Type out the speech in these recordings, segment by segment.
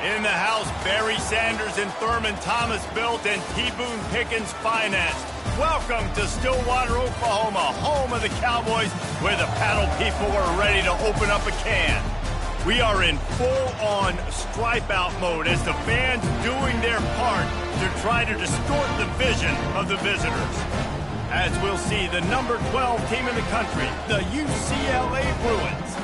In the house, Barry Sanders and Thurman Thomas built and T. Boone Pickens financed. Welcome to Stillwater, Oklahoma, home of the Cowboys, where the paddle people are ready to open up a can. We are in full-on stripe-out mode as the fans doing their part to try to distort the vision of the visitors. As we'll see, the number 12 team in the country, the UCLA Bruins,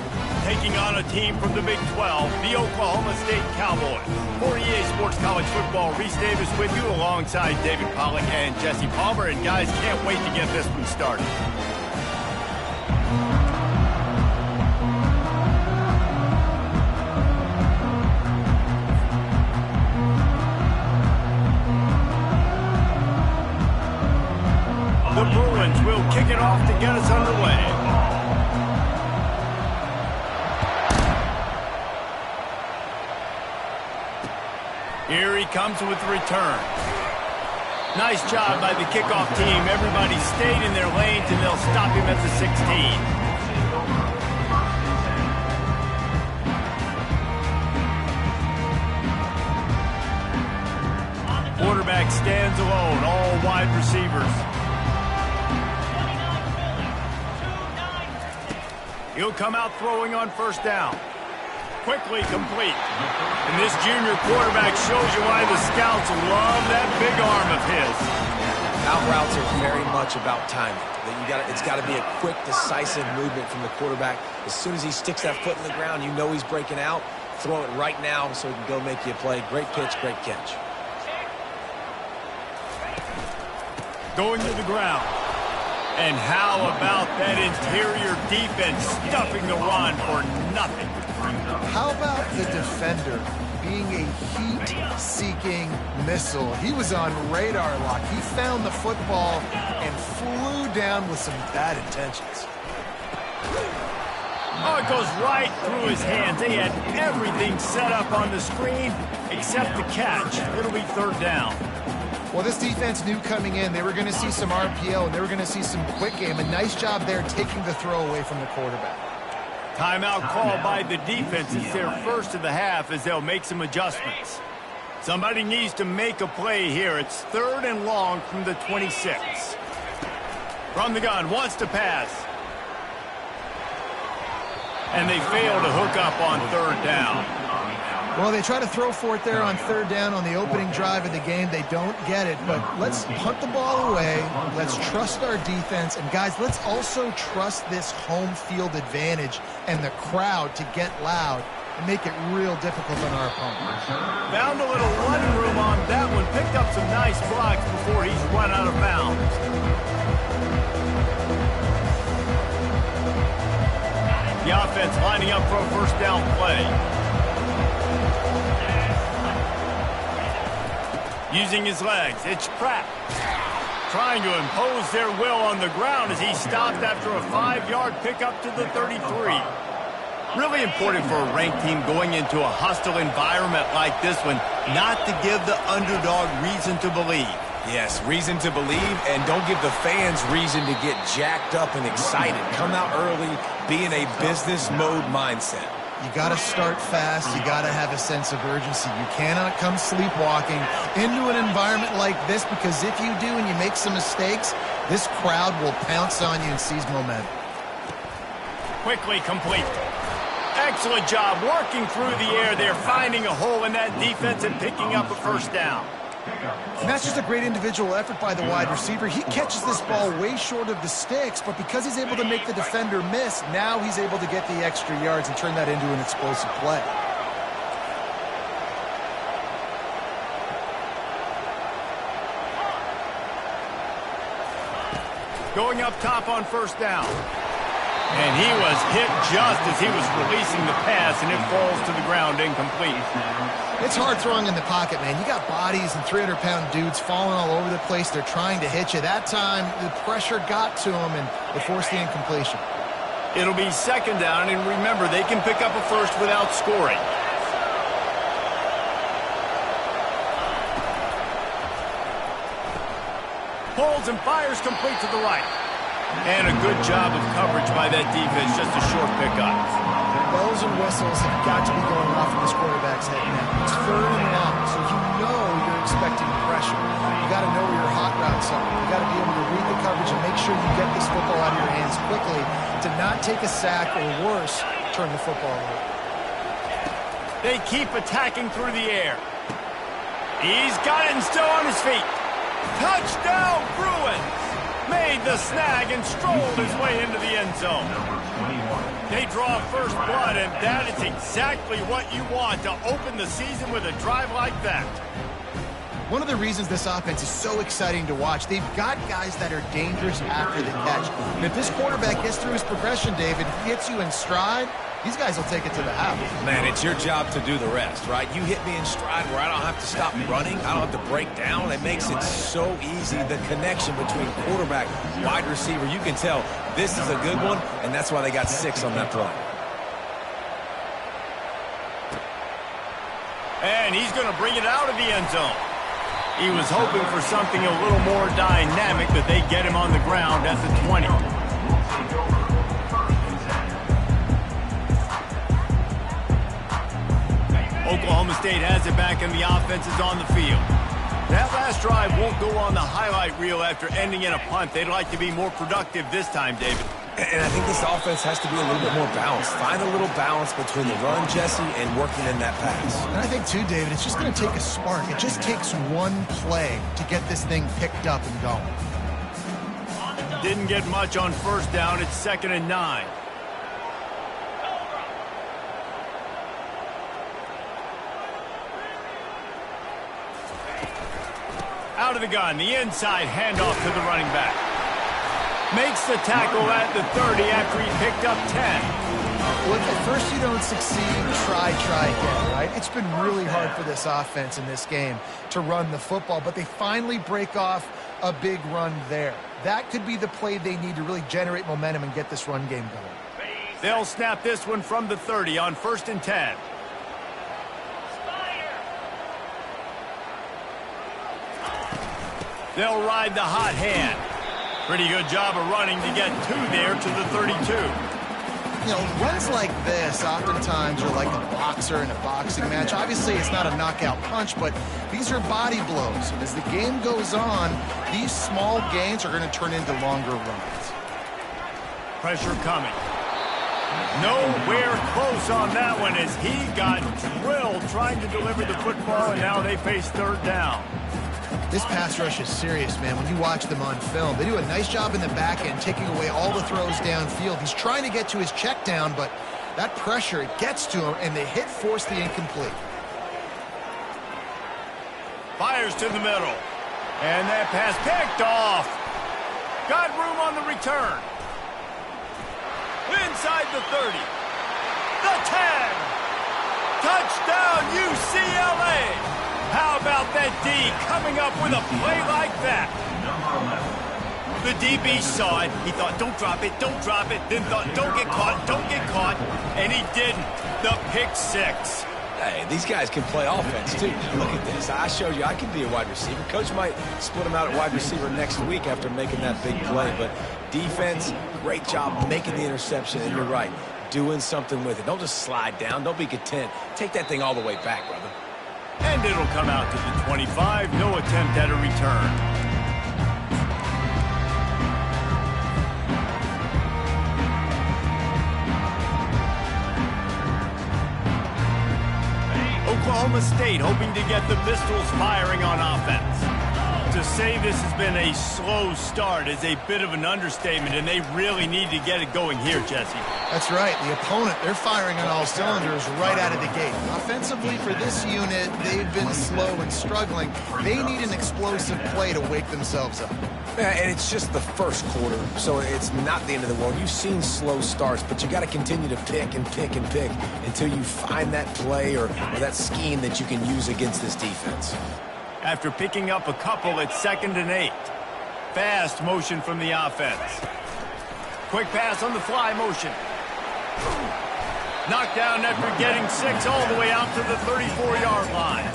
taking on a team from the Big 12, the Oklahoma State Cowboys. For EA Sports College Football, Reese Davis with you alongside David Pollack and Jesse Palmer. And guys, can't wait to get this one started. The Bruins will kick it off to get us underway. Here he comes with the return. Nice job by the kickoff team. Everybody stayed in their lanes, and they'll stop him at the 16. Quarterback stands alone, all wide receivers. He'll come out throwing on first down. Quickly complete. And this junior quarterback shows you why the scouts love that big arm of his. Out routes are very much about timing. It's got to be a quick, decisive movement from the quarterback. As soon as he sticks that foot in the ground, you know he's breaking out. Throw it right now so he can go make you a play. Great pitch, great catch. Going to the ground. And how about that interior defense stuffing the run for nothing? How about the defender being a heat-seeking missile? He was on radar lock. He found the football and flew down with some bad intentions. Oh, it goes right through his hands. They had everything set up on the screen except the catch. It'll be third down. Well, this defense knew coming in they were going to see some RPO and they were going to see some quick game. A nice job there taking the throw away from the quarterback. Timeout called by the defense. It's their first of the half as they'll make some adjustments. Somebody needs to make a play here. It's third and long from the 26. From the gun, wants to pass. And they fail to hook up on third down. Well, they try to throw for it there on third down on the opening drive of the game. They don't get it, but let's punt the ball away. Let's trust our defense. And, guys, let's also trust this home field advantage and the crowd to get loud and make it real difficult on our opponent. Found a little running room on that one. Picked up some nice blocks before he's run out of bounds. The offense lining up for a first down play. Using his legs, it's Pratt. Trying to impose their will on the ground as he stopped after a 5-yard pickup to the 33. Really important for a ranked team going into a hostile environment like this one, not to give the underdog reason to believe. Yes, reason to believe, and don't give the fans reason to get jacked up and excited. Come out early, be in a business mode mindset. You got to start fast. You got to have a sense of urgency. You cannot come sleepwalking into an environment like this, because if you do and you make some mistakes, this crowd will pounce on you and seize momentum. Quickly complete. Excellent job working through the air there, finding a hole in that defense and picking up a first down. And that's just a great individual effort by the wide receiver. He catches this ball way short of the sticks, but because he's able to make the defender miss, now he's able to get the extra yards and turn that into an explosive play. Going up top on first down. And he was hit just as he was releasing the pass, and it falls to the ground incomplete. It's hard throwing in the pocket, man. You got bodies and 300-pound dudes falling all over the place. They're trying to hit you. That time, the pressure got to him, and it forced the incompletion. It'll be second down, and remember, they can pick up a first without scoring. Pulls and fires complete to the right. And a good job of coverage by that defense, just a short pickup. Those are whistles have got to be going off in this quarterback's head now. It's 3rd and long, so you know you're expecting pressure. You got to know where your hot routes are. You got to be able to read the coverage and make sure you get this football out of your hands quickly to not take a sack or worse, turn the football over. They keep attacking through the air. He's got it and still on his feet. Touchdown, Bruins! Made the snag and strolled his way into the end zone. They draw first blood, and that is exactly what you want to open the season with a drive like that. One of the reasons this offense is so exciting to watch, they've got guys that are dangerous after the catch. And if this quarterback gets through his progression, David, hits you in stride, these guys will take it to the house. Man, it's your job to do the rest, right? You hit me in stride where I don't have to stop running. I don't have to break down. It makes it so easy. The connection between quarterback, wide receiver, you can tell this is a good one, and that's why they got 6 on that play. And he's going to bring it out of the end zone. He was hoping for something a little more dynamic, but they get him on the ground at the 20. Oklahoma State has it back, and the offense is on the field. That last drive won't go on the highlight reel after ending in a punt. They'd like to be more productive this time, David. And I think this offense has to be a little bit more balanced. Find a little balance between the run, Jesse, and working in that pass. And I think, too, David, it's just going to take a spark. It just takes one play to get this thing picked up and going. Didn't get much on first down. It's 2nd and 9. Out of the gun, the inside handoff to the running back. Makes the tackle at the 30 after he picked up 10. Look, at first you don't succeed, try again, right? It's been really hard for this offense in this game to run the football, but they finally break off a big run there. That could be the play they need to really generate momentum and get this run game going. They'll snap this one from the 30 on 1st and 10. They'll ride the hot hand. Pretty good job of running to get 2 there to the 32. You know, runs like this oftentimes are like a boxer in a boxing match. Obviously, it's not a knockout punch, but these are body blows. And as the game goes on, these small gains are going to turn into longer runs. Pressure coming. Nowhere close on that one as he got drilled trying to deliver the football, and now they face 3rd down. This pass rush is serious, man. When you watch them on film, they do a nice job in the back end, taking away all the throws downfield. He's trying to get to his check down, but that pressure, it gets to him, and the hit forced the incomplete. Fires to the middle. And that pass picked off. Got room on the return. Inside the 30. The 10. Touchdown, UCLA. How about that D coming up with a play like that? The DB saw it. He thought, don't drop it, don't drop it. Then thought, don't get caught. And he didn't. The pick 6. Hey, these guys can play offense, too. Look at this. I showed you I can be a wide receiver. Coach might split him out at wide receiver next week after making that big play. But defense, great job making the interception. And you're right, doing something with it. Don't just slide down. Don't be content. Take that thing all the way back, brother. And it'll come out to the 25. No attempt at a return. Oklahoma State hoping to get the Pistols firing on offense. To say this has been a slow start is a bit of an understatement, and they really need to get it going here, Jesse. That's right. The opponent, they're firing on all cylinders right out of the gate. Offensively, for this unit, they've been slow and struggling. They need an explosive play to wake themselves up. Yeah, and it's just the first quarter, so it's not the end of the world. You've seen slow starts, but you got to continue to pick and pick and pick until you find that play or that scheme that you can use against this defense. After picking up a couple, it's 2nd and 8. Fast motion from the offense. Quick pass on the fly motion. Knocked down after getting 6 all the way out to the 34-yard line.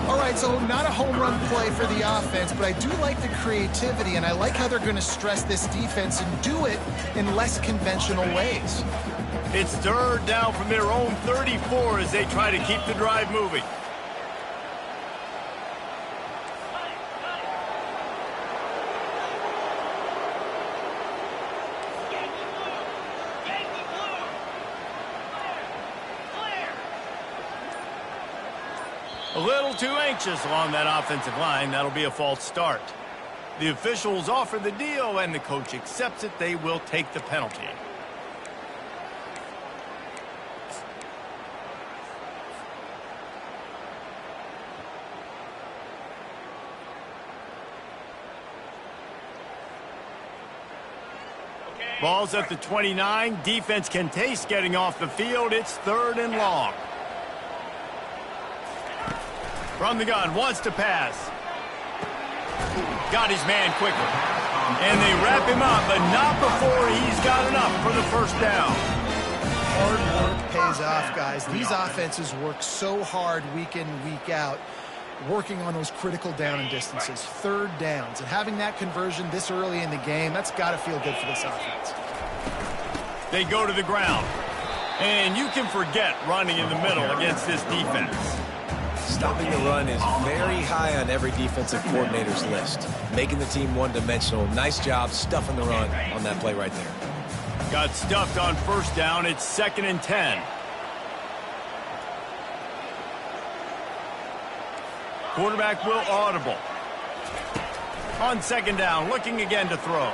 All right, so not a home run play for the offense, but I do like the creativity, and I like how they're going to stress this defense and do it in less conventional ways. It's third down from their own 34 as they try to keep the drive moving. A little too anxious along that offensive line. That'll be a false start. The officials offer the deal, and the coach accepts it. They will take the penalty. Ball's at the 29. Defense can taste getting off the field. It's third and long. From the gun, wants to pass. Got his man quickly. And they wrap him up, but not before he's got enough for the first down. Hard work pays off, guys. These offenses work so hard week in, week out, working on those critical down and distances, third downs. And having that conversion this early in the game, that's got to feel good for this offense. They go to the ground. And you can forget running in the middle against this defense. Stopping the run is very high on every defensive coordinator's list. Making the team one-dimensional. Nice job stuffing the run on that play right there. Got stuffed on first down. It's 2nd and 10. Quarterback will audible. On 2nd down, looking again to throw.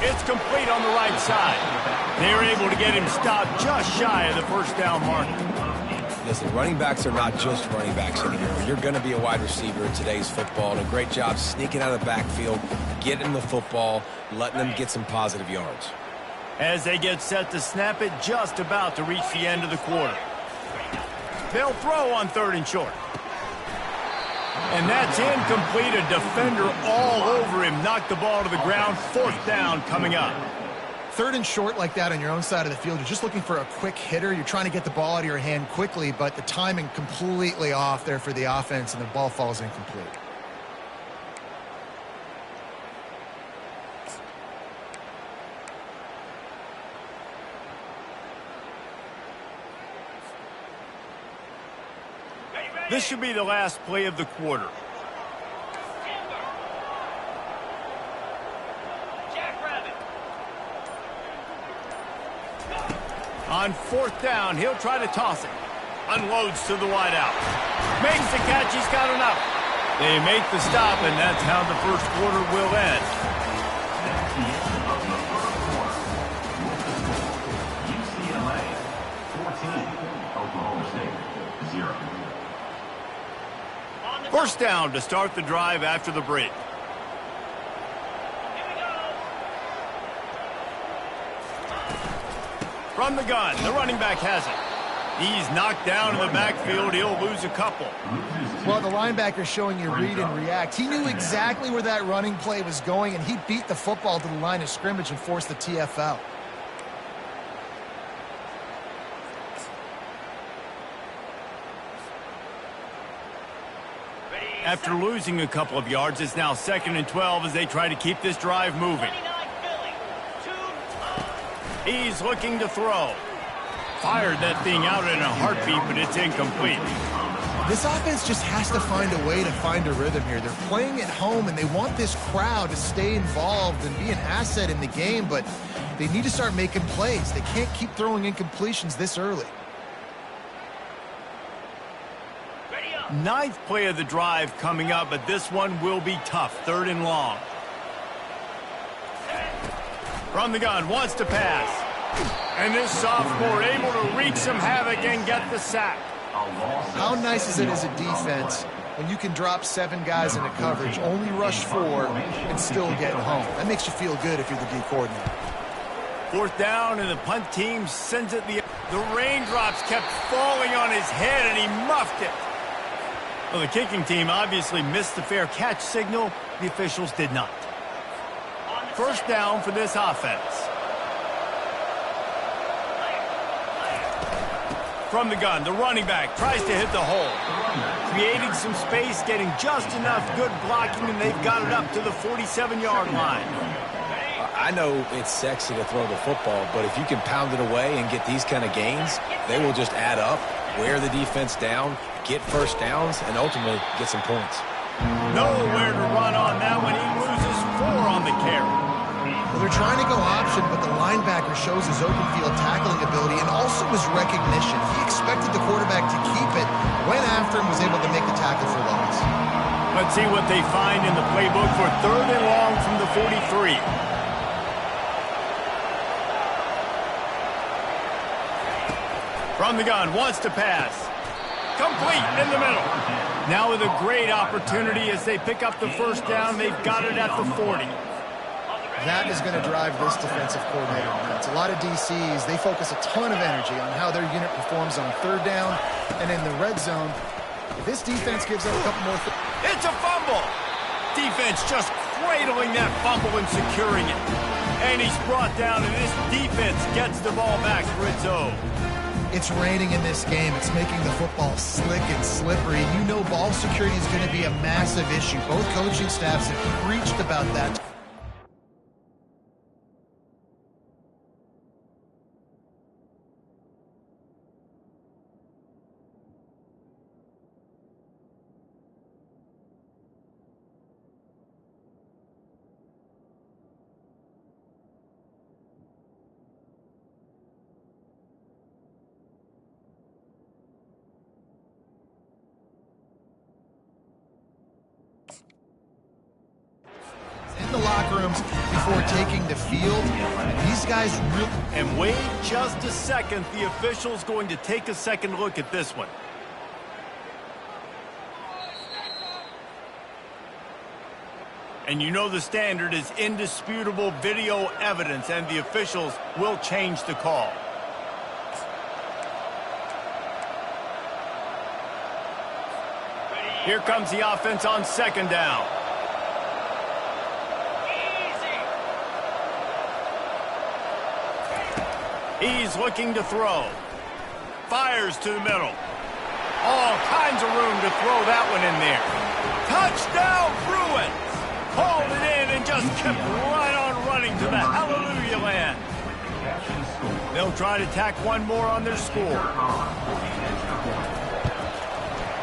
It's complete on the right side. They're able to get him stopped just shy of the first down marker. Listen, running backs are not just running backs anymore. You're going to be a wide receiver in today's football, and a great job sneaking out of the backfield, getting the football, letting them get some positive yards. As they get set to snap it, just about to reach the end of the quarter. They'll throw on 3rd and short. And that's incomplete. A defender all over him. Knocked the ball to the ground. 4th down coming up. 3rd and short like that on your own side of the field, you're just looking for a quick hitter. You're trying to get the ball out of your hand quickly, but the timing completely off there for the offense, and the ball falls incomplete. This should be the last play of the quarter. On 4th down, he'll try to toss it. Unloads to the wideout. Makes the catch, he's got enough. They make the stop, and that's how the first quarter will end. UCLA 14, Oklahoma State 0. First down to start the drive after the break. From the gun, the running back has it. He's knocked down in the backfield. He'll lose a couple. Well, the linebacker's showing you read and react. He knew exactly where that running play was going, and he beat the football to the line of scrimmage and forced the TFL. After losing a couple of yards, it's now 2nd and 12 as they try to keep this drive moving. He's looking to throw. Fired that thing out in a heartbeat, but it's incomplete. This offense just has to find a way to find a rhythm here. They're playing at home, and they want this crowd to stay involved and be an asset in the game, but they need to start making plays. They can't keep throwing incompletions this early. 9th play of the drive coming up, but this one will be tough. 3rd and long. From the gun, wants to pass. And this sophomore able to wreak some havoc and get the sack. How nice is it as a defense when you can drop 7 guys into coverage, only rush 4, and still get home? That makes you feel good if you're the D coordinator. 4th down, and the punt team sends it. The raindrops kept falling on his head, and he muffed it. Well, the kicking team obviously missed the fair catch signal. The officials did not. First down for this offense. From the gun, the running back tries to hit the hole. Creating some space, getting just enough good blocking, and they've got it up to the 47-yard line. I know it's sexy to throw the football, but if you can pound it away and get these kind of gains, they will just add up, wear the defense down, get first downs, and ultimately get some points. Nowhere to run on that one. He loses 4 on the carry. Well, they're trying to go option, but the linebacker shows his open field tackling ability and also his recognition. He expected the quarterback to keep it, went after him, was able to make the tackle for loss. Let's see what they find in the playbook for 3rd and long from the 43. From the gun, wants to pass. Complete in the middle. Now with a great opportunity as they pick up the first down. They've got it at the 40. That is going to drive this defensive coordinator nuts. A lot of DCs, they focus a ton of energy on how their unit performs on 3rd down and in the red zone. If this defense gives up a couple more... It's a fumble. Defense just cradling that fumble and securing it. And he's brought down, and this defense gets the ball back for its own. It's raining in this game. It's making the football slick and slippery. You know ball security is going to be a massive issue. Both coaching staffs have preached about that. In the locker rooms before taking the field, these guys really... And wait just a second. The official's going to take a second look at this one. And you know the standard is indisputable video evidence, and the officials will change the call. Here comes the offense on 2nd down. He's looking to throw. Fires to the middle. All kinds of room to throw that one in there. Touchdown, Bruins! Hauled it in and just kept right on running to the hallelujah land. They'll try to tack one more on their score.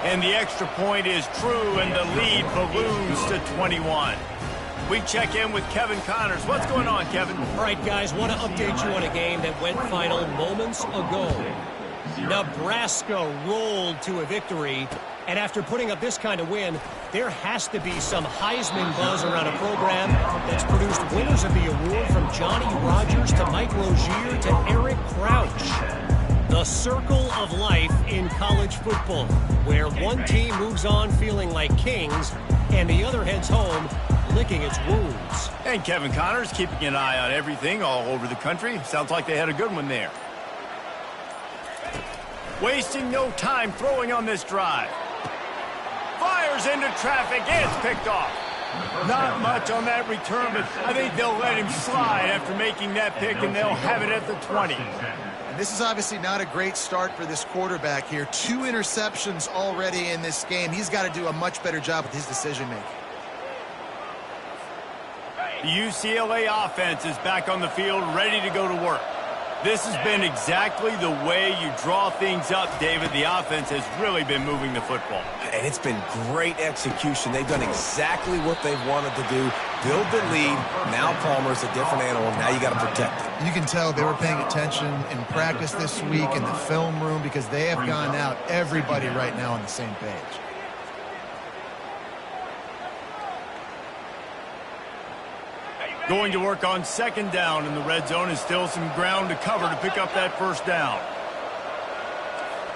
And the extra point is true, and the lead balloons to 21. We check in with Kevin Connors. What's going on, Kevin? All right, guys, want to update you on a game that went final moments ago. Nebraska rolled to a victory, and after putting up this kind of win, there has to be some Heisman buzz around a program that's produced winners of the award from Johnny Rodgers to Mike Rozier to Eric Crouch. The circle of life in college football, where one team moves on feeling like kings, and the other heads home licking its wounds. And Kevin Connors keeping an eye on everything all over the country. Sounds like they had a good one there. Wasting no time throwing on this drive. Fires into traffic. It's picked off. Not much on that return, but I think they'll let him slide after making that pick, and they'll have it at the 20. And this is obviously not a great start for this quarterback here. 2 interceptions already in this game. He's got to do a much better job with his decision-making. The UCLA offense is back on the field, ready to go to work. This has been exactly the way you draw things up, David. The offense has really been moving the football. And it's been great execution. They've done exactly what they've wanted to do. Build the lead. Now Palmer's a different animal. Now you got to protect it. You can tell they were paying attention in practice this week in the film room because they have gone out, everybody right now on the same page. Going to work on 2nd down in the red zone, is still some ground to cover to pick up that first down.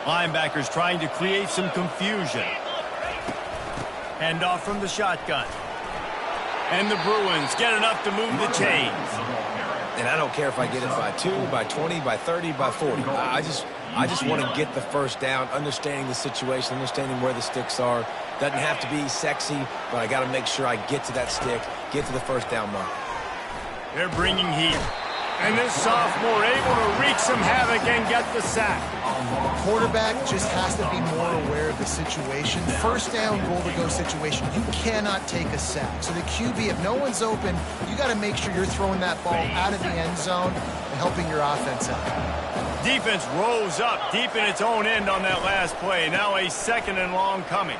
Linebackers trying to create some confusion. Hand off from the shotgun. And the Bruins get enough to move the chains. And I don't care if I get it by 2, by 20, by 30, by 40. I just want to get the first down, understanding the situation, understanding where the sticks are. Doesn't have to be sexy, but I got to make sure I get to that stick, get to the first down mark. They're bringing heat. And this sophomore able to wreak some havoc and get the sack. Quarterback just has to be more aware of the situation. First down, goal-to-go situation. You cannot take a sack. So the QB, if no one's open, you got to make sure you're throwing that ball out of the end zone and helping your offense out. Defense rose up deep in its own end on that last play. Now a 2nd and long coming.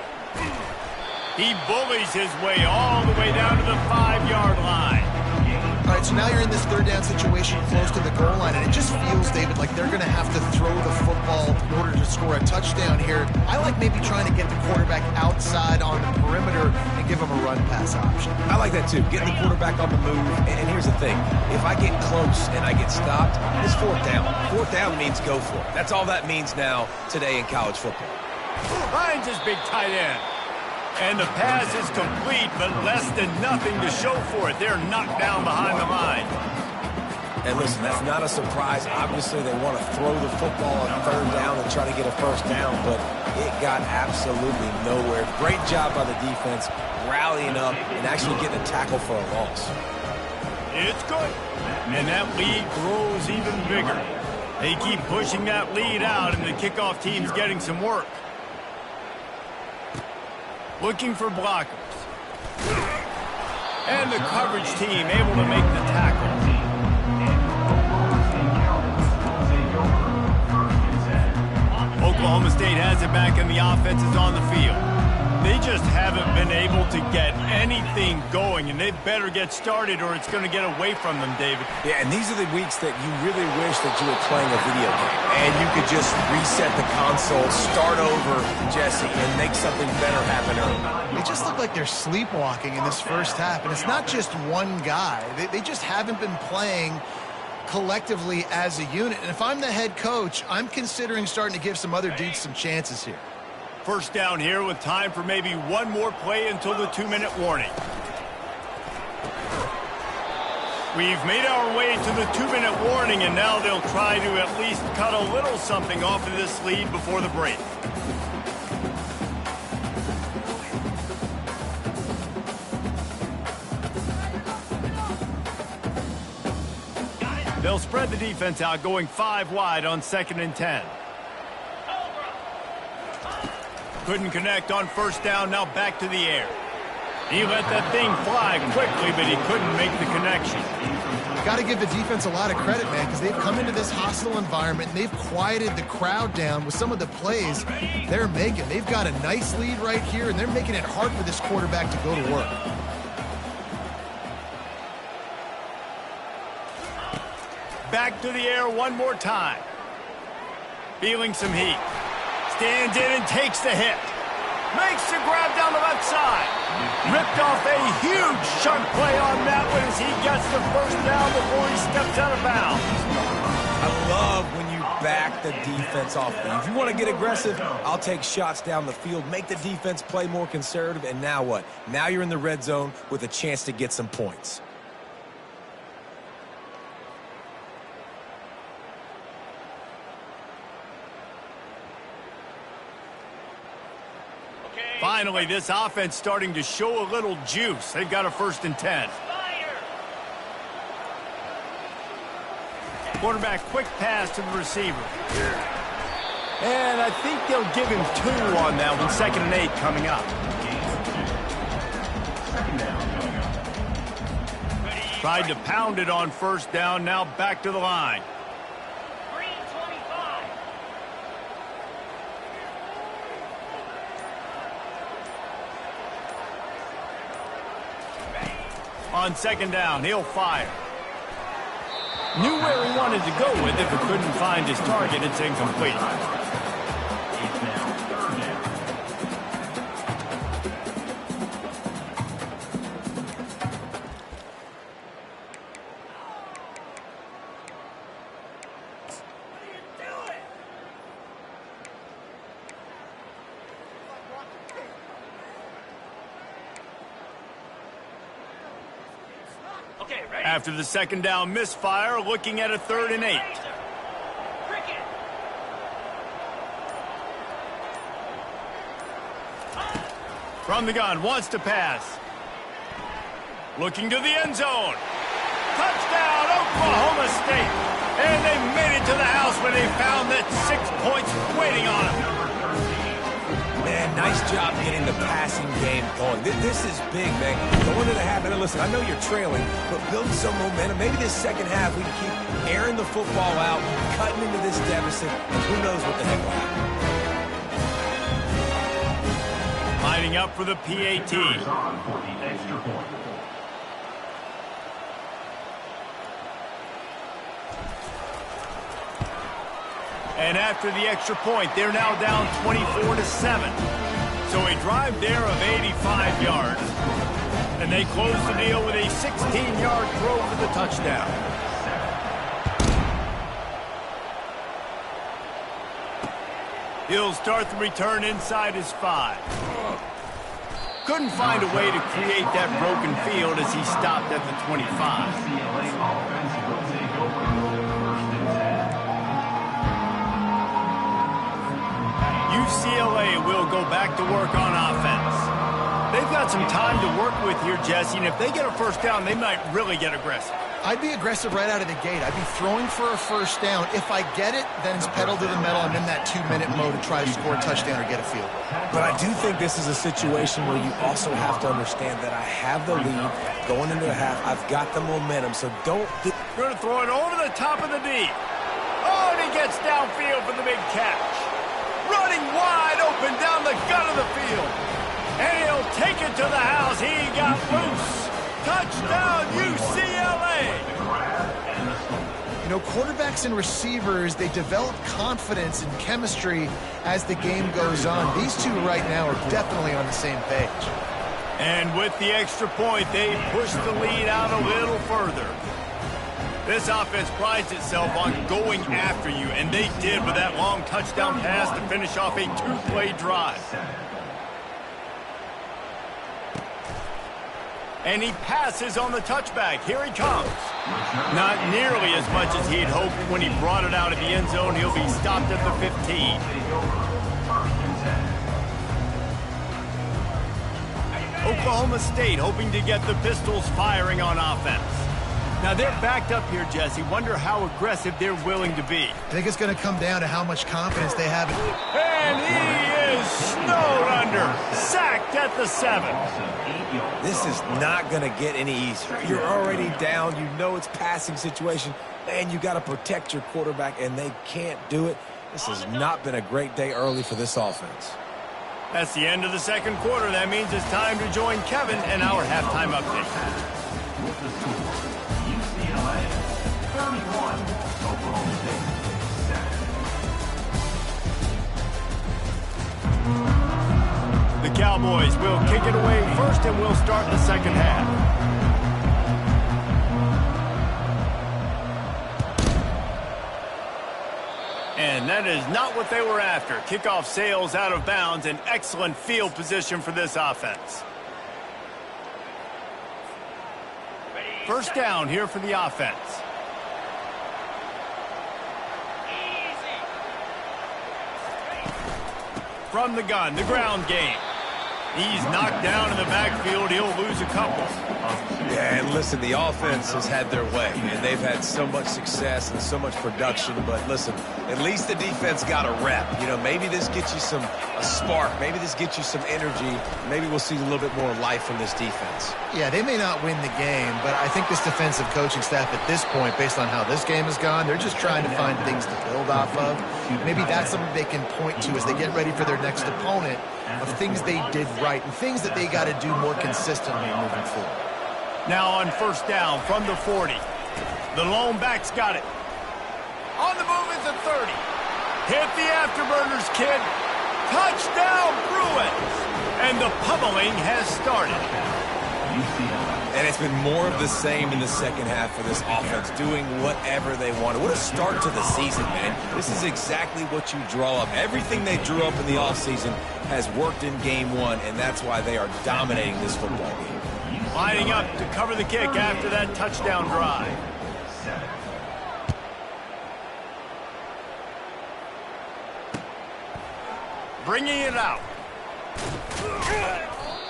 He bullies his way all the way down to the 5-yard line. All right, so now you're in this 3rd down situation close to the goal line, and it just feels, David, like they're going to have to throw the football in order to score a touchdown here. I like maybe trying to get the quarterback outside on the perimeter and give him a run-pass option. I like that, too. Getting the quarterback on the move. And here's the thing. If I get close and I get stopped, it's 4th down. 4th down means go for it. That's all that means now today in college football. Finds his big tight end. And the pass is complete, but less than nothing to show for it. They're knocked down behind the line. And listen, that's not a surprise. Obviously, they want to throw the football on 3rd down and try to get a 1st down, but it got absolutely nowhere. Great job by the defense, rallying up and actually getting a tackle for a loss. It's good. And that lead grows even bigger. They keep pushing that lead out, and the kickoff team's getting some work. Looking for blockers. And the coverage team able to make the tackle. Oklahoma State has it back and the offense is on the field. They just haven't been able to get anything going, and they better get started or it's going to get away from them, David. Yeah, and these are the weeks that you really wish that you were playing a video game. And you could just reset the console, start over, Jesse, and make something better happen early. They just look like they're sleepwalking in this first half, and it's not just one guy. They just haven't been playing collectively as a unit. And if I'm the head coach, I'm considering starting to give some other dudes some chances here. 1st down here with time for maybe one more play until the 2-minute warning. We've made our way to the 2-minute warning, and now they'll try to at least cut a little something off of this lead before the break. They'll spread the defense out, going 5 wide on 2nd and 10. Couldn't connect on 1st down, now back to the air. He let that thing fly quickly, but he couldn't make the connection. Got to give the defense a lot of credit, man, because they've come into this hostile environment and they've quieted the crowd down with some of the plays they're making. They've got a nice lead right here, and they're making it hard for this quarterback to go to work. Back to the air one more time. Feeling some heat. Stands in and takes the hit. Makes the grab down the left side. Ripped off a huge chunk play on that one as he gets the 1st down before he steps out of bounds. I love when you back the defense off. If you want to get aggressive, I'll take shots down the field, make the defense play more conservative, and now what? Now you're in the red zone with a chance to get some points. Finally, this offense starting to show a little juice. They've got a 1st and 10. Quarterback, quick pass to the receiver. And I think they'll give him 2 on that one. 2nd and 8 coming up. Tried to pound it on 1st down, now back to the line. On 2nd down, he'll fire. Knew where he wanted to go with it, but couldn't find his target. It's incomplete. After the 2nd down misfire, looking at a 3rd and 8. From the gun, wants to pass. Looking to the end zone. Touchdown, Oklahoma State. And they made it to the house when they found that 6 points waiting on them. Man, nice job getting the passing game going. This is big, man. Going to the half, and listen, I know you're trailing, but build some momentum. Maybe this second half we can keep airing the football out, cutting into this deficit, and who knows what the heck will happen. Lining up for the PAT. On for the extra point. And after the extra point, they're now down 24-7. So a drive there of 85 yards. And they close the deal with a 16-yard throw for the touchdown. He'll start the return inside his 5. Couldn't find a way to create that broken field as he stopped at the 25. UCLA offense will take over first and 10. UCLA will go back to work on offense. They've got some time to work with here, Jesse, and if they get a first down, they might really get aggressive. I'd be aggressive right out of the gate. I'd be throwing for a first down. If I get it, then it's pedal to the metal. I'm in that 2-minute mode to try to score a touchdown or get a field goal. But I do think this is a situation where you also have to understand that I have the lead going into the half. I've got the momentum, so don't... Going to throw it over the top of the D. Oh, and he gets downfield for the big catch. Running wide open down the gut of the field. And he'll take it to the house. He got loose. Touchdown, UCLA. You know, quarterbacks and receivers, they develop confidence and chemistry as the game goes on. These two right now are definitely on the same page. And with the extra point, they push the lead out a little further. This offense prides itself on going after you, and they did with that long touchdown pass to finish off a 2-play drive. And he passes on the touchback. Here he comes. Not nearly as much as he'd hoped when he brought it out of the end zone. He'll be stopped at the 15. Oklahoma State hoping to get the Pistols firing on offense. Now they're backed up here, Jesse. Wonder how aggressive they're willing to be. I think it's going to come down to how much confidence they have. And he is snowed under. Sacked at the 7. This is not going to get any easier. You're already down. You know it's passing situation. And you got to protect your quarterback, and they can't do it. This has not been a great day early for this offense. That's the end of the second quarter. That means it's time to join Kevin and our halftime update. With the score, UCLA 31, Oklahoma State 7. The Cowboys will kick it away first, and we'll start the second half. And that is not what they were after. Kickoff sails out of bounds, and excellent field position for this offense. First down here for the offense. From the gun, the ground game. He's knocked down in the backfield. He'll lose a couple. Yeah, and listen, the offense has had their way, and they've had so much success and so much production. But listen, at least the defense got a rep. You know, maybe this gets you a spark. Maybe this gets you some energy. Maybe we'll see a little bit more life from this defense. Yeah, they may not win the game, but I think this defensive coaching staff at this point, based on how this game has gone, they're just trying to find things to build off of. Maybe that's something they can point to as they get ready for their next opponent, of things they did right and things that they got to do more consistently moving forward. Now on first down from the 40. The lone back's got it. On the move is the 30. Hit the afterburners, kid. Touchdown, Bruins. And the pummeling has started. And it's been more of the same in the second half for this offense, doing whatever they wanted. What a start to the season, man. This is exactly what you draw up. Everything they drew up in the offseason has worked in game one, and that's why they are dominating this football game. Lining up to cover the kick after that touchdown drive. Bringing it out.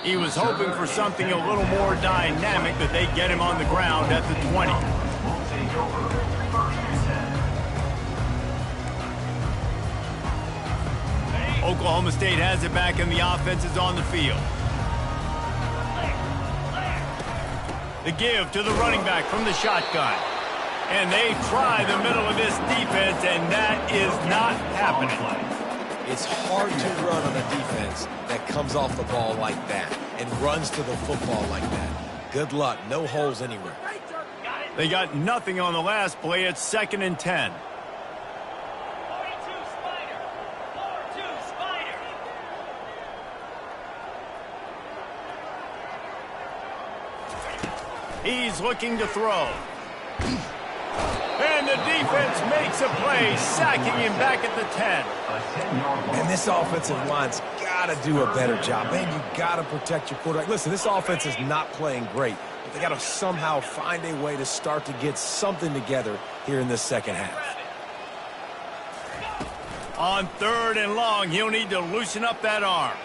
He was hoping for something a little more dynamic, that they get him on the ground at the 20. Oklahoma State has it back and the offense is on the field. The give to the running back from the shotgun. And they try the middle of this defense, and that is not happening. It's hard to run on a defense that comes off the ball like that and runs to the football like that. Good luck. No holes anywhere. They got nothing on the last play. It's 2nd and 10. He's looking to throw. And the defense makes a play, sacking him back at the 10. And this offensive line's got to do a better job. Man, you got to protect your quarterback. Listen, this offense is not playing great, but they got to somehow find a way to start to get something together here in the second half. On 3rd and long, he'll need to loosen up that arm.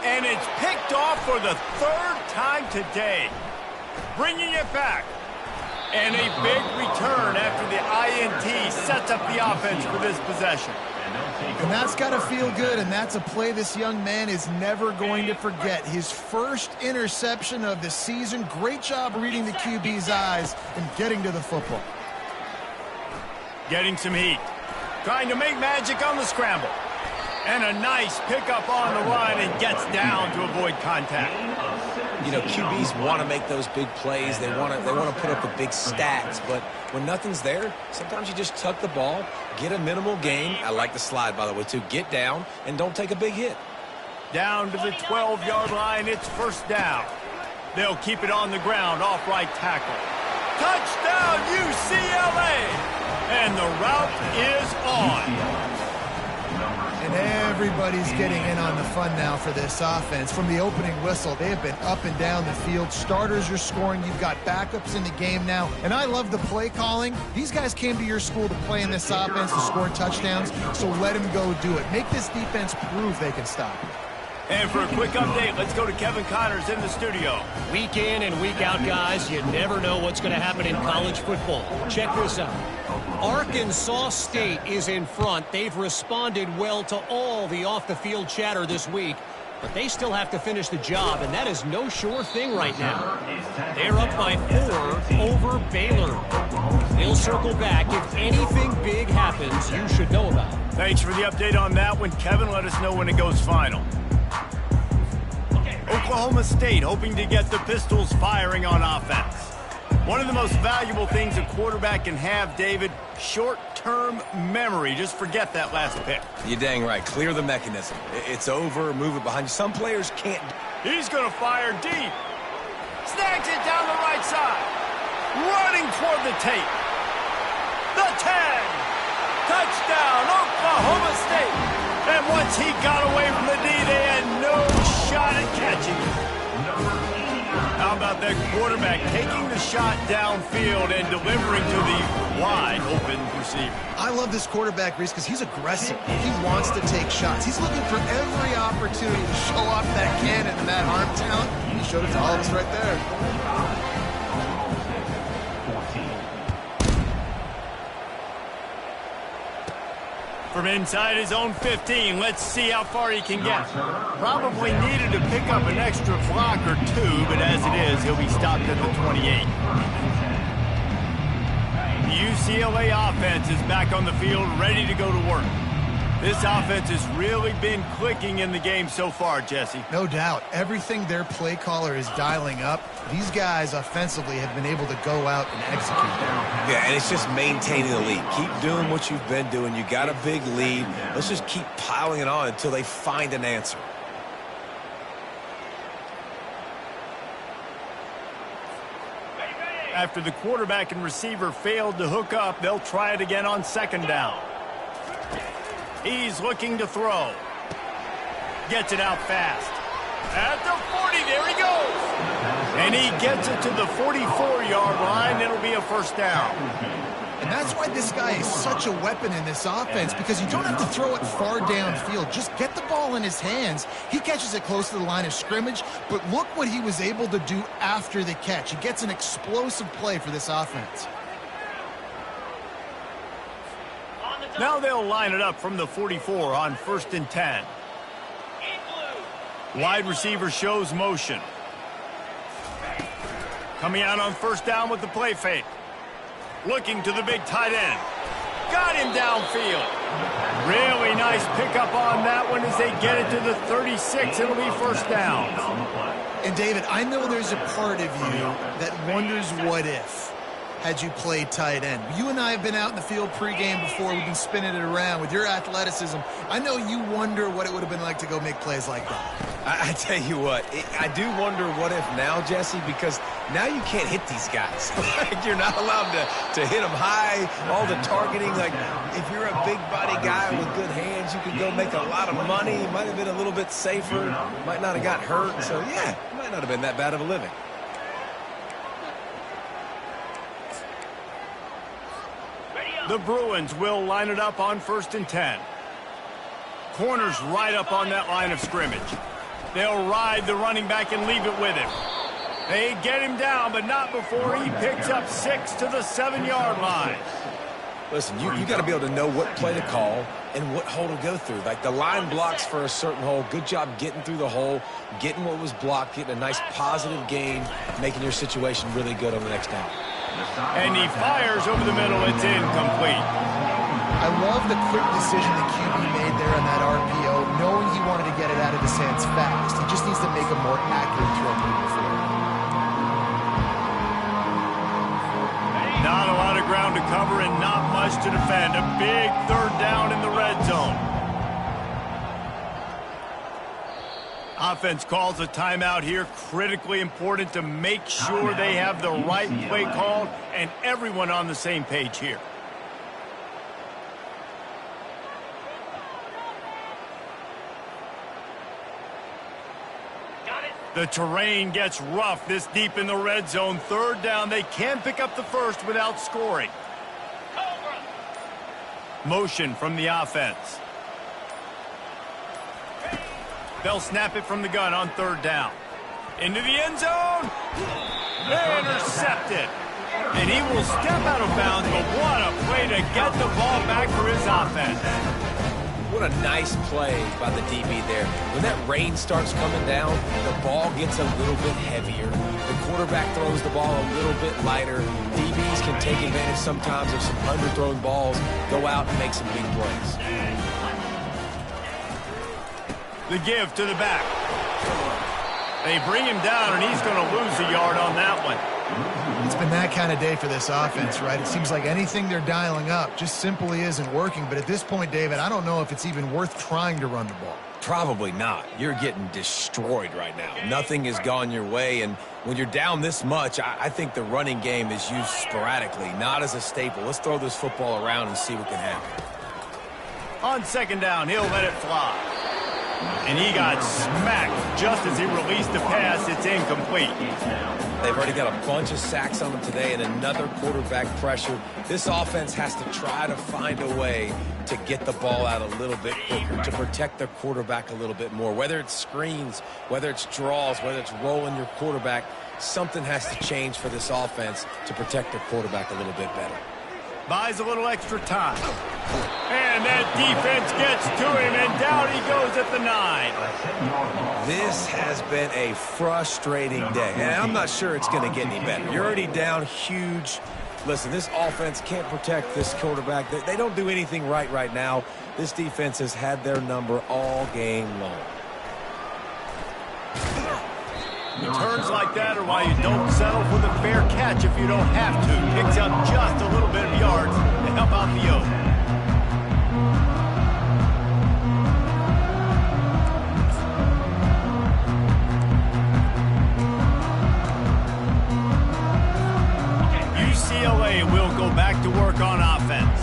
And it's picked off for the 3rd time today. Bringing it back. And a big return after the INT sets up the offense for this possession. And that's got to feel good, and that's a play this young man is never going to forget. His first interception of the season. Great job reading the QB's eyes and getting to the football. Getting some heat. Trying to make magic on the scramble. And a nice pickup on the run and gets down to avoid contact. You know, QBs want to make those big plays. They want to put up the big stats. But when nothing's there, sometimes you just tuck the ball, get a minimal gain. I like the slide, by the way, too. Get down and don't take a big hit. Down to the 12-yard line. It's 1st down. They'll keep it on the ground off right tackle. Touchdown, UCLA! And the route is on. And everybody's getting in on the fun now for this offense. From the opening whistle, they have been up and down the field. Starters are scoring. You've got backups in the game now. And I love the play calling. These guys came to your school to play in this offense to score touchdowns, so let them go do it. Make this defense prove they can stop it. And for a quick update, let's go to Kevin Connors in the studio. Week in and week out, guys, you never know what's going to happen in college football. Check this out. Arkansas State is in front. They've responded well to all the off-the-field chatter this week, but they still have to finish the job, and that is no sure thing right now. They're up by 4 over Baylor. They'll circle back. If anything big happens, you should know about it. Thanks for the update on that one, Kevin. Let us know when it goes final. Oklahoma State hoping to get the Pistols firing on offense. One of the most valuable things a quarterback can have, David, short-term memory. Just forget that last pick. You're dang right. Clear the mechanism. It's over. Move it behind you. Some players can't. He's going to fire deep. Snags it down the right side. Running toward the tape. The 10. Touchdown, Oklahoma State. And once he got away from the D, they had no shot at catching him. How about that quarterback taking the shot downfield and delivering to the wide open receiver? I love this quarterback, Reese, because he's aggressive. He wants to take shots. He's looking for every opportunity to show off that cannon and that arm talent. He showed it to all of us right there. From inside his own 15, let's see how far he can get. Probably needed to pick up an extra block or two, but as it is, he'll be stopped at the 28. The UCLA offense is back on the field, ready to go to work. This offense has really been clicking in the game so far, Jesse. No doubt. Everything their play caller is dialing up, these guys offensively have been able to go out and execute. Yeah, and it's just maintaining the lead. Keep doing what you've been doing. You got a big lead. Let's just keep piling it on until they find an answer. After the quarterback and receiver failed to hook up, they'll try it again on 2nd down. He's looking to throw. Gets it out fast. At the 40, there he goes. And he gets it to the 44-yard line. It'll be a 1st down. And that's why this guy is such a weapon in this offense, because you don't have to throw it far downfield. Just get the ball in his hands. He catches it close to the line of scrimmage, but look what he was able to do after the catch. He gets an explosive play for this offense. Now they'll line it up from the 44 on 1st and 10. Wide receiver shows motion. Coming out on 1st down with the play fake. Looking to the big tight end. Got him downfield. Really nice pickup on that one as they get it to the 36. It'll be 1st down. And David, I know there's a part of you that wonders what if had you played tight end. You and I have been out in the field pregame before. We've been spinning it around. With your athleticism, I know you wonder what it would have been like to go make plays like that. I tell you what, I do wonder what if now, Jesse, because now you can't hit these guys. Like, you're not allowed to hit them high, all the targeting. Like, if you're a big body guy with good hands, you could go make a lot of money. Might have been a little bit safer. Might not have got hurt. So, yeah, it might not have been that bad of a living. The Bruins will line it up on 1st and 10. Corners right up on that line of scrimmage. They'll ride the running back and leave it with him. They get him down, but not before he picks up 6 to the 7-yard line. Listen, you got to be able to know what play to call and what hole to go through. Like, the line blocks for a certain hole. Good job getting through the hole, getting what was blocked, getting a nice positive gain, making your situation really good on the next down. And he fires over the middle. It's incomplete. I love the quick decision the QB made there on that RPO, knowing he wanted to get it out of his hands fast. He just needs to make a more accurate throw moving forward. Not a lot of ground to cover and not much to defend. A big 3rd down in the red zone. Offense calls a timeout here. Critically important to make sure they have the right play called and everyone on the same page here. The terrain gets rough this deep in the red zone. 3rd down. They can pick up the first without scoring. Motion from the offense. They'll snap it from the gun on 3rd down. Into the end zone. They intercept it. And he will step out of bounds, but what a play to get the ball back for his offense. What a nice play by the DB there. When that rain starts coming down, the ball gets a little bit heavier. The quarterback throws the ball a little bit lighter. DBs can take advantage sometimes of some underthrown balls, go out and make some big plays. The give to the back. They bring him down, and he's going to lose a yard on that one. It's been that kind of day for this offense, right? It seems like anything they're dialing up just simply isn't working. But at this point, David, I don't know if it's even worth trying to run the ball. Probably not. You're getting destroyed right now. Nothing has gone your way, and when you're down this much, I think the running game is used sporadically, not as a staple. Let's throw this football around and see what can happen. On 2nd down, he'll let it fly. And he got smacked just as he released the pass. It's incomplete. They've already got a bunch of sacks on them today and another quarterback pressure. This offense has to try to find a way to get the ball out a little bit quicker, to protect their quarterback a little bit more. Whether it's screens, whether it's draws, whether it's rolling your quarterback, something has to change for this offense to protect their quarterback a little bit better. Buys a little extra time. And that defense gets to him, and down he goes at the 9. This has been a frustrating day, and I'm not sure it's going to get any better. You're already down huge. Listen, this offense can't protect this quarterback. They don't do anything right now. This defense has had their number all game long. Turns like that are why you don't settle for the fair catch if you don't have to. Picks up just a little bit of yards to help out the Oak. UCLA will go back to work on offense.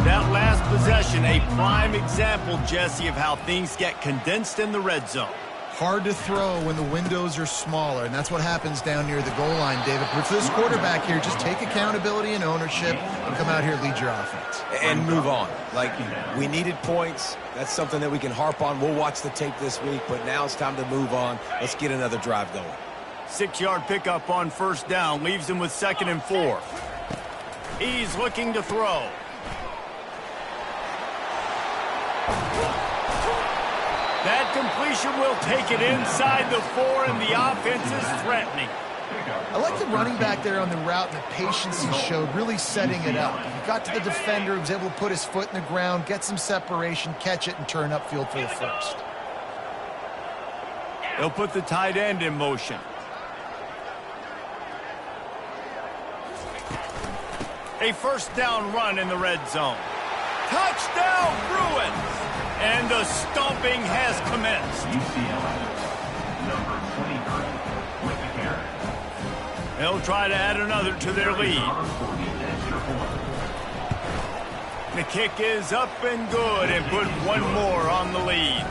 That last possession, a prime example, Jesse, of how things get condensed in the red zone. Hard to throw when the windows are smaller, and that's what happens down near the goal line, David. But for this quarterback here, just take accountability and ownership and come out here and lead your offense. And move on. Like, we needed points. That's something that we can harp on. We'll watch the tape this week, but now it's time to move on. Let's get another drive going. 6-yard pickup on first down leaves him with 2nd and 4. He's looking to throw. That completion will take it inside the 4, and the offense is threatening. I like the running back there on the route and the patience he showed, really setting it up. He got to the defender, was able to put his foot in the ground, get some separation, catch it, and turn upfield for the first. They'll put the tight end in motion. A first down run in the red zone. Touchdown, Bruins! And the stomping has commenced. UCLA, number 23, with the carry. They'll try to add another to their lead. The kick is up and good and put one more on the lead.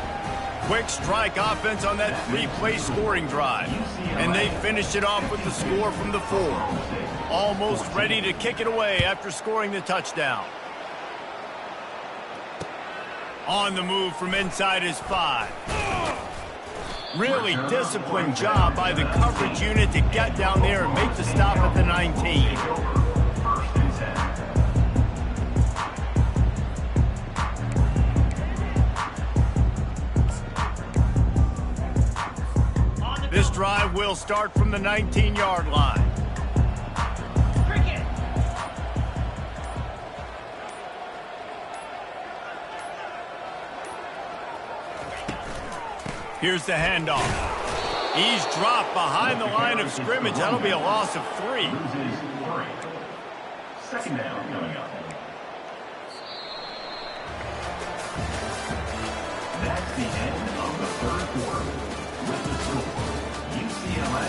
Quick strike offense on that 3-play scoring drive. And they finished it off with the score from the 4. Almost ready to kick it away after scoring the touchdown. On the move from inside his 5. Really disciplined job by the coverage unit to get down there and make the stop at the 19. This drive will start from the 19-yard line. Here's the handoff. He's dropped behind the line of scrimmage. That'll be a loss of 3. Loses 3. Second down coming up. That's the end of the third quarter. With the score, UCLA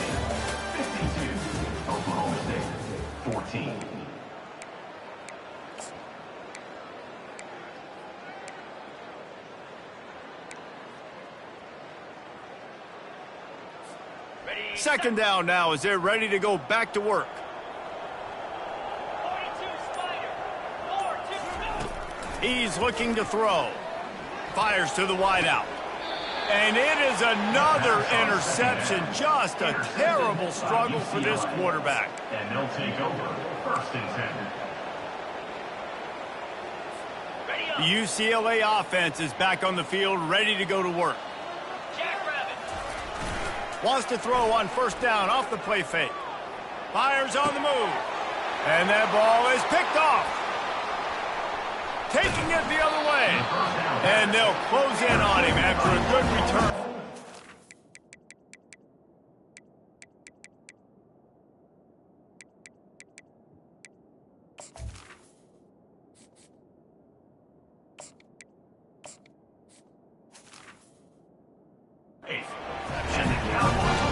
52, Oklahoma State 14. Second down now as they're ready to go back to work. He's looking to throw. Fires to the wideout. And it is another interception. Just a terrible struggle for this quarterback. And they'll take over first and 10. The UCLA offense is back on the field, ready to go to work. Wants to throw on first down off the play fake. Fires on the move. And that ball is picked off. Taking it the other way. And they'll close in on him after a good return.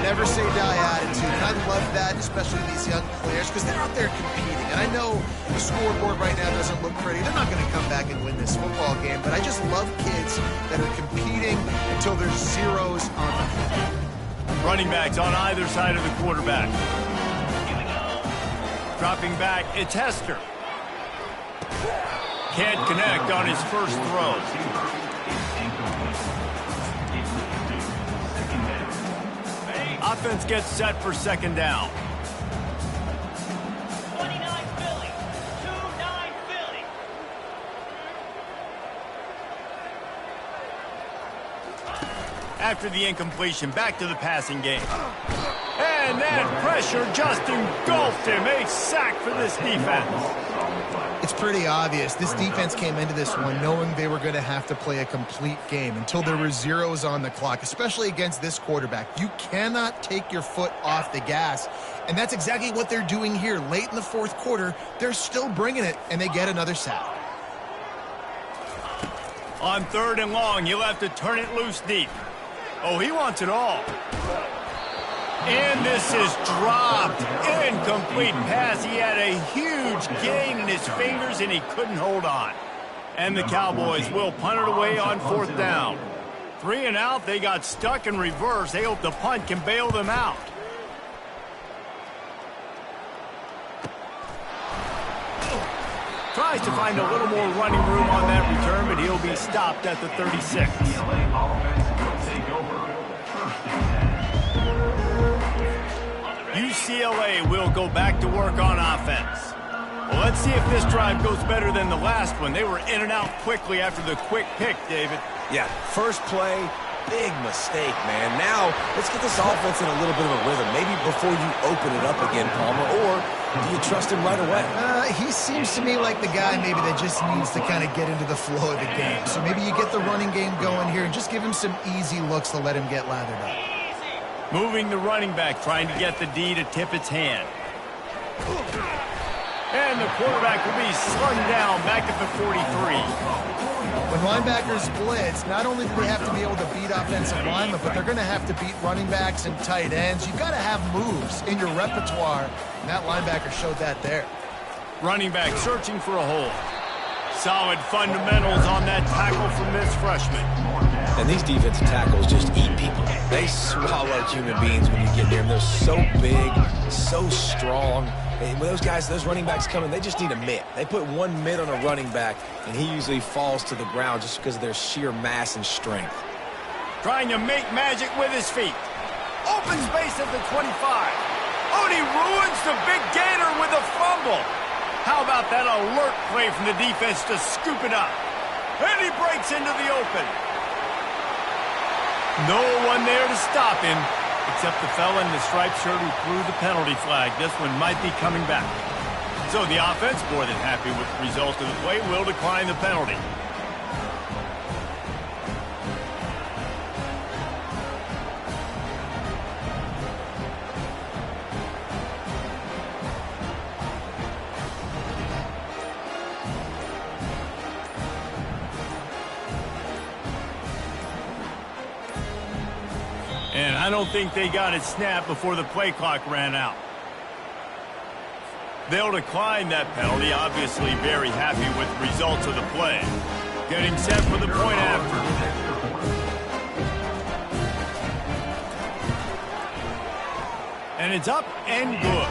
Never say die attitude. And I love that, especially these young players, because they're out there competing. And I know the scoreboard right now doesn't look pretty. They're not going to come back and win this football game, but I just love kids that are competing until there's zeros on the field. Running backs on either side of the quarterback. Dropping back, it's Hester. Can't connect on his first throw. Offense gets set for second down. 29 Philly. 2-9 Philly. After the incompletion, back to the passing game. And that pressure just engulfed him. A sack for this defense. It's pretty obvious. This defense came into this one knowing they were going to have to play a complete game until there were zeros on the clock, especially against this quarterback. You cannot take your foot off the gas, and that's exactly what they're doing here. Late in the fourth quarter, they're still bringing it, and they get another sack. On third and long, he'll have to turn it loose deep. Oh, he wants it all. And this is dropped. Incomplete pass. He had a huge gain in his fingers, and he couldn't hold on. And the Cowboys will punt it away on fourth down. 3 and out, they got stuck in reverse. They hope the punt can bail them out. Tries to find a little more running room on that return, but he'll be stopped at the 36. UCLA will go back to work on offense. Well, let's see if this drive goes better than the last one. They were in and out quickly after the quick pick, David. Yeah, first play, big mistake, man. Now, let's get this offense in a little bit of a rhythm. Maybe before you open it up again, Palmer, or do you trust him right away? He seems to me like the guy maybe that just needs to kind of get into the flow of the game. So maybe you get the running game going here and just give him some easy looks to let him get lathered up. Moving the running back, trying to get the D to tip its hand. And the quarterback will be slung down back at the 43. When linebackers blitz, not only do they have to be able to beat offensive linemen, but they're going to have to beat running backs and tight ends. You've got to have moves in your repertoire, and that linebacker showed that there. Running back searching for a hole. Solid fundamentals on that tackle from this freshman. And these defensive tackles just eat people. They swallow human beings when you get near them. They're so big, so strong. And when those running backs come in, they just need a mitt. They put one mitt on a running back, and he usually falls to the ground just because of their sheer mass and strength. Trying to make magic with his feet. Open space at the 25. Oh, and he ruins the big gainer with a fumble. How about that alert play from the defense to scoop it up? And he breaks into the open. No one there to stop him, except the fella in the striped shirt who threw the penalty flag. This one might be coming back. So the offense, more than happy with the result of the play, will decline the penalty. And I don't think they got it snapped before the play clock ran out. They'll decline that penalty, obviously very happy with the results of the play. Getting set for the point after. And it's up and good.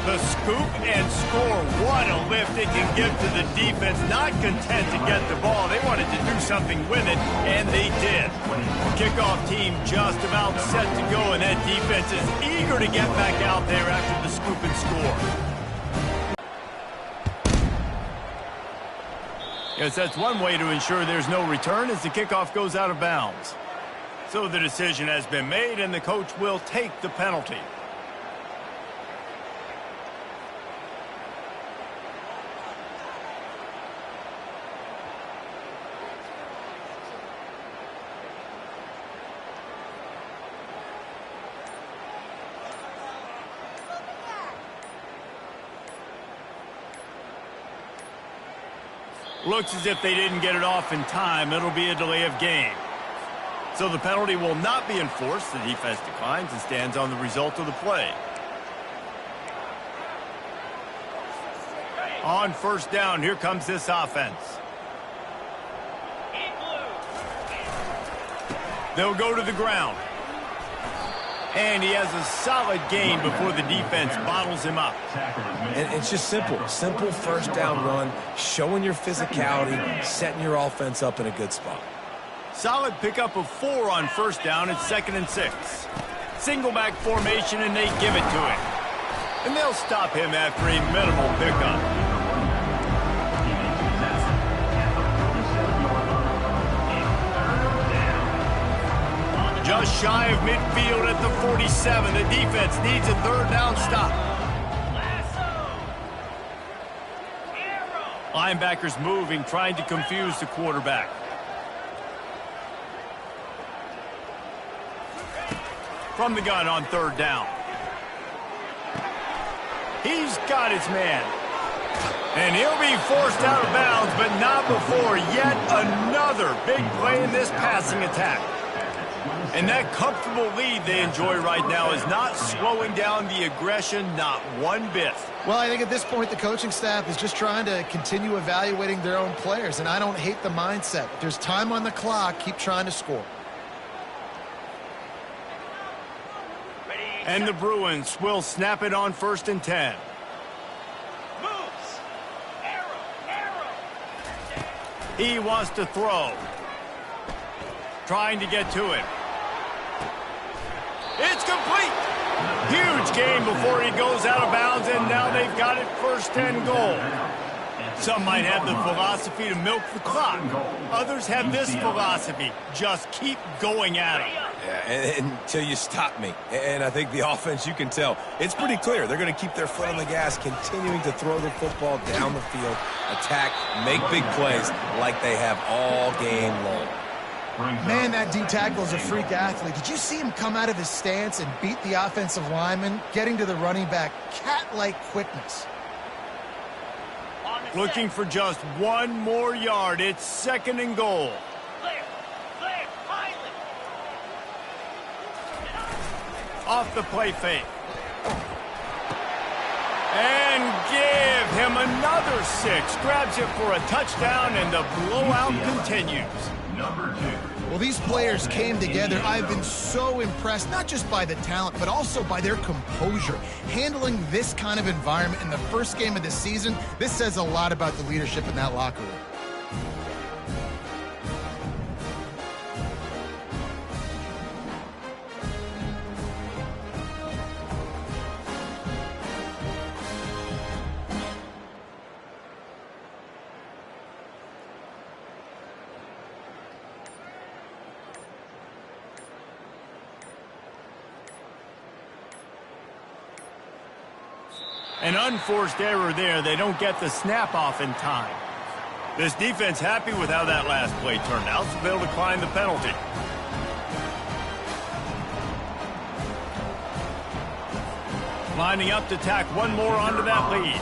The scoop and score. What a lift it can give to the defense. Not content to get the ball. They wanted to do something with it, and they did. Kickoff team just about set to go, and that defense is eager to get back out there after the scoop and score. Yes, that's one way to ensure there's no return as the kickoff goes out of bounds. So the decision has been made, and the coach will take the penalty. Looks as if they didn't get it off in time. It'll be a delay of game. So the penalty will not be enforced. The defense declines and stands on the result of the play. On first down, here comes this offense. They'll go to the ground. And he has a solid gain before the defense bottles him up. And it's just simple. Simple first down run, showing your physicality, setting your offense up in a good spot. Solid pickup of 4 on first down. It's 2nd and 6. Single back formation, and they give it to him. And they'll stop him after a minimal pickup. Just shy of midfield at the 47. The defense needs a third down stop. Linebackers moving, trying to confuse the quarterback. From the gun on third down. He's got his man. And he'll be forced out of bounds, but not before yet another big play in this passing attack. And that comfortable lead they enjoy right now is not slowing down the aggression, not one bit. Well, I think at this point the coaching staff is just trying to continue evaluating their own players, and I don't hate the mindset. If there's time on the clock, keep trying to score. And the Bruins will snap it on 1st and 10. Moves. Arrow. He wants to throw. Trying to get to it. It's complete. Huge game before he goes out of bounds, and now they've got it 1st and goal. Some might have the philosophy to milk the clock. Others have this philosophy. Just keep going at him. Yeah, until you stop me. And I think the offense, you can tell, it's pretty clear. They're going to keep their foot on the gas, continuing to throw the football down the field, attack, make big plays like they have all game long. Man, that D-tackle is a freak athlete. Did you see him come out of his stance and beat the offensive lineman, getting to the running back? Cat-like quickness. Looking for just one more yard. It's 2nd and goal. Clear. Highland. Off the play fake. And give him another 6. Grabs it for a touchdown, and the blowout continues. Number 2. Well, these players came together. I've been so impressed, not just by the talent, but also by their composure. Handling this kind of environment in the first game of the season, this says a lot about the leadership in that locker room. An unforced error there. They don't get the snap off in time. This defense happy with how that last play turned out, so they'll decline the penalty. Lining up to tack one more onto that lead.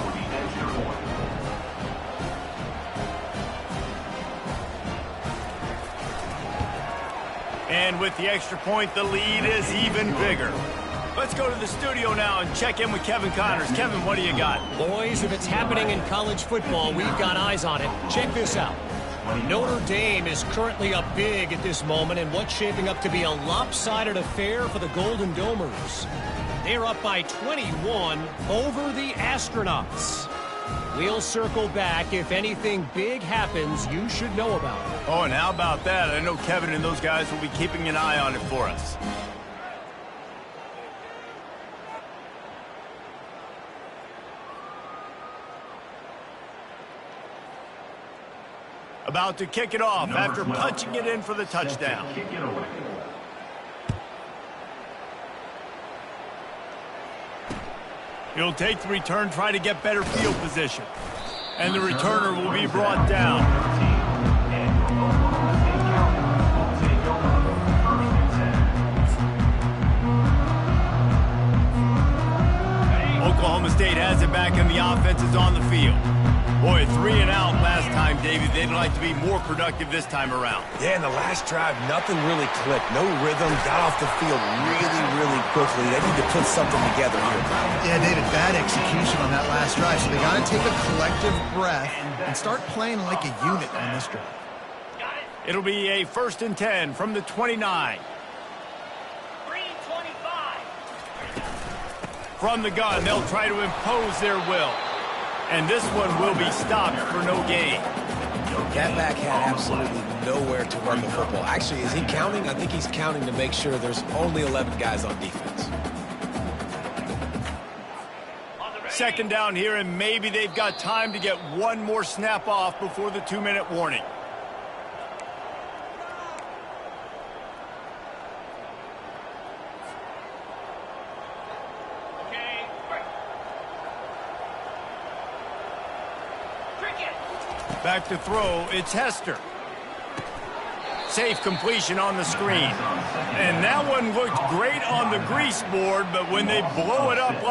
And with the extra point, the lead is even bigger. Let's go to the studio now and check in with Kevin Connors. Kevin, what do you got? Boys, if it's happening in college football, we've got eyes on it. Check this out. Notre Dame is currently up big at this moment in what's shaping up to be a lopsided affair for the Golden Domers. They're up by 21 over the Astronauts. We'll circle back. If anything big happens, you should know about it. Oh, and how about that? I know Kevin and those guys will be keeping an eye on it for us. About to kick it off after punching it in for the touchdown. He'll take the return, try to get better field position. And the returner will be brought down. Oklahoma State has it back and the offense is on the field. Boy, 3 and out last time, Davey. They'd like to be more productive this time around. Yeah, in the last drive, nothing really clicked. No rhythm, got off the field really quickly. They need to put something together here. Yeah, David, bad execution on that last drive, so they got to take a collective breath and start playing like a unit on this drive. It'll be a 1st and 10 from the 29. Green 25. From the gun, they'll try to impose their will. And this one will be stopped for no gain. That back had absolutely nowhere to run the football. Actually, is he counting? I think he's counting to make sure there's only 11 guys on defense. 2nd down here, and maybe they've got time to get one more snap off before the 2-minute warning. Back to throw, it's Hester. Safe completion on the screen. And that one looked great on the grease board, but when they blow it up like